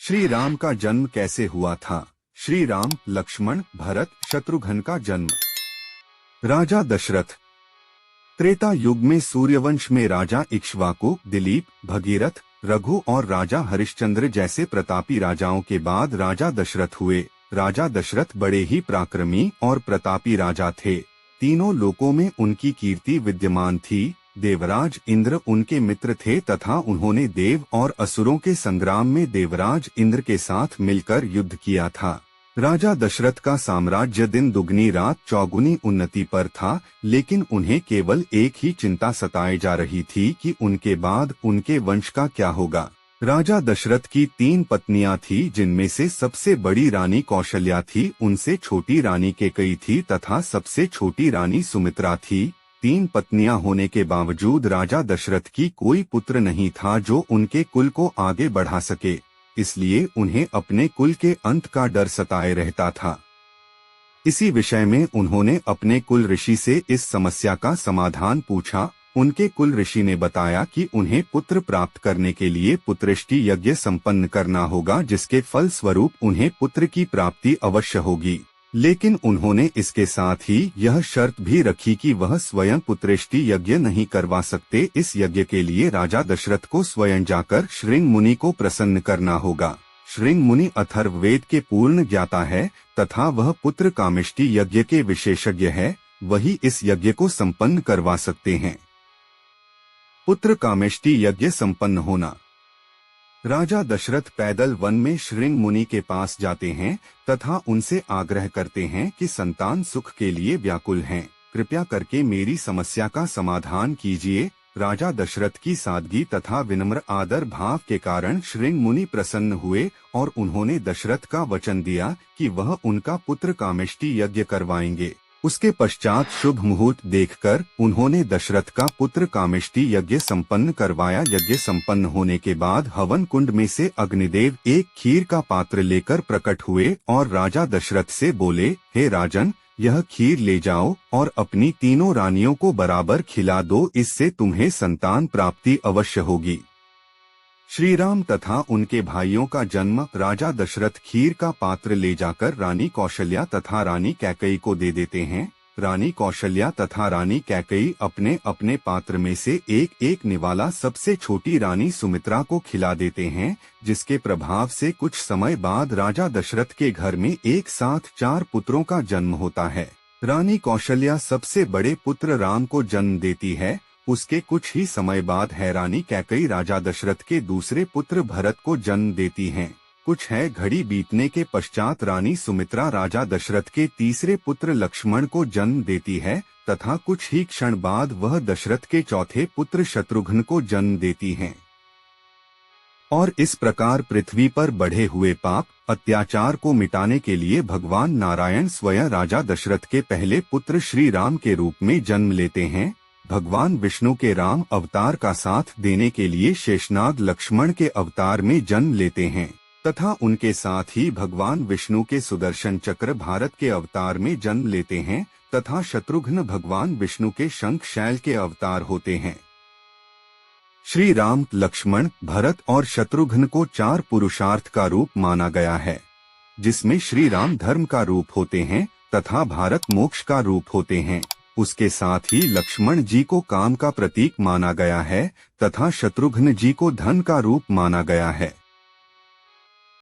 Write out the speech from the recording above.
श्री राम का जन्म कैसे हुआ था? श्री राम, लक्ष्मण, भरत, शत्रुघ्न का जन्म। राजा दशरथ। त्रेता युग में सूर्यवंश में राजा इक्ष्वाकु, दिलीप, भगीरथ, रघु और राजा हरिश्चंद्र जैसे प्रतापी राजाओं के बाद राजा दशरथ हुए। राजा दशरथ बड़े ही पराक्रमी और प्रतापी राजा थे। तीनों लोकों में उनकी कीर्ति विद्यमान थी। देवराज इंद्र उनके मित्र थे तथा उन्होंने देव और असुरों के संग्राम में देवराज इंद्र के साथ मिलकर युद्ध किया था। राजा दशरथ का साम्राज्य दिन दुगनी रात चौगुनी उन्नति पर था, लेकिन उन्हें केवल एक ही चिंता सताए जा रही थी कि उनके बाद उनके वंश का क्या होगा। राजा दशरथ की 3 पत्नियां थी, जिनमें से सबसे बड़ी रानी कौशल्या थी, उनसे छोटी रानी कैकेयी थी तथा सबसे छोटी रानी सुमित्रा थी। 3 पत्नियां होने के बावजूद राजा दशरथ की कोई पुत्र नहीं था जो उनके कुल को आगे बढ़ा सके, इसलिए उन्हें अपने कुल के अंत का डर सताए रहता था। इसी विषय में उन्होंने अपने कुल ऋषि से इस समस्या का समाधान पूछा। उनके कुल ऋषि ने बताया कि उन्हें पुत्र प्राप्त करने के लिए पुत्रेष्टि यज्ञ संपन्न करना होगा, जिसके फल स्वरूप उन्हें पुत्र की प्राप्ति अवश्य होगी। लेकिन उन्होंने इसके साथ ही यह शर्त भी रखी कि वह स्वयं पुत्रेष्टि यज्ञ नहीं करवा सकते। इस यज्ञ के लिए राजा दशरथ को स्वयं जाकर श्रृंग मुनि को प्रसन्न करना होगा। श्रृंग मुनि अथर्ववेद के पूर्ण ज्ञाता है तथा वह पुत्र कामेष्टि यज्ञ के विशेषज्ञ है। वही इस यज्ञ को संपन्न करवा सकते हैं। पुत्र कामेष्टि यज्ञ संपन्न होना। राजा दशरथ पैदल वन में श्रृंग मुनि के पास जाते हैं तथा उनसे आग्रह करते हैं कि संतान सुख के लिए व्याकुल हैं, कृपया करके मेरी समस्या का समाधान कीजिए। राजा दशरथ की सादगी तथा विनम्र आदर भाव के कारण श्रृंग मुनि प्रसन्न हुए और उन्होंने दशरथ का वचन दिया कि वह उनका पुत्र कामेष्टि यज्ञ करवाएंगे। उसके पश्चात शुभ मुहूर्त देखकर उन्होंने दशरथ का पुत्र कामेष्टि यज्ञ संपन्न करवाया। यज्ञ संपन्न होने के बाद हवन कुंड में से अग्निदेव एक खीर का पात्र लेकर प्रकट हुए और राजा दशरथ से बोले, हे राजन, यह खीर ले जाओ और अपनी तीनों रानियों को बराबर खिला दो, इससे तुम्हें संतान प्राप्ति अवश्य होगी। श्री राम तथा उनके भाइयों का जन्म। राजा दशरथ खीर का पात्र ले जाकर रानी कौशल्या तथा रानी कैकेयी को दे देते हैं। रानी कौशल्या तथा रानी कैकेयी अपने अपने पात्र में से एक एक निवाला सबसे छोटी रानी सुमित्रा को खिला देते हैं, जिसके प्रभाव से कुछ समय बाद राजा दशरथ के घर में एक साथ 4 पुत्रों का जन्म होता है। रानी कौशल्या सबसे बड़े पुत्र राम को जन्म देती है। उसके कुछ ही समय बाद है रानी कैकेयी राजा दशरथ के दूसरे पुत्र भरत को जन्म देती हैं। कुछ है घड़ी बीतने के पश्चात रानी सुमित्रा राजा दशरथ के तीसरे पुत्र लक्ष्मण को जन्म देती है तथा कुछ ही क्षण बाद वह दशरथ के चौथे पुत्र शत्रुघ्न को जन्म देती हैं। और इस प्रकार पृथ्वी पर बढ़े हुए पाप अत्याचार को मिटाने के लिए भगवान नारायण स्वयं राजा दशरथ के पहले पुत्र श्री राम के रूप में जन्म लेते हैं। भगवान विष्णु के राम अवतार का साथ देने के लिए शेषनाग लक्ष्मण के अवतार में जन्म लेते हैं तथा उनके साथ ही भगवान विष्णु के सुदर्शन चक्र भारत के अवतार में जन्म लेते हैं तथा शत्रुघ्न भगवान विष्णु के शंख शैल के अवतार होते हैं। श्री राम, लक्ष्मण, भरत और शत्रुघ्न को 4 पुरुषार्थ का रूप माना गया है, जिसमें श्री राम धर्म का रूप होते हैं तथा भारत मोक्ष का रूप होते हैं। उसके साथ ही लक्ष्मण जी को काम का प्रतीक माना गया है तथा शत्रुघ्न जी को धन का रूप माना गया है।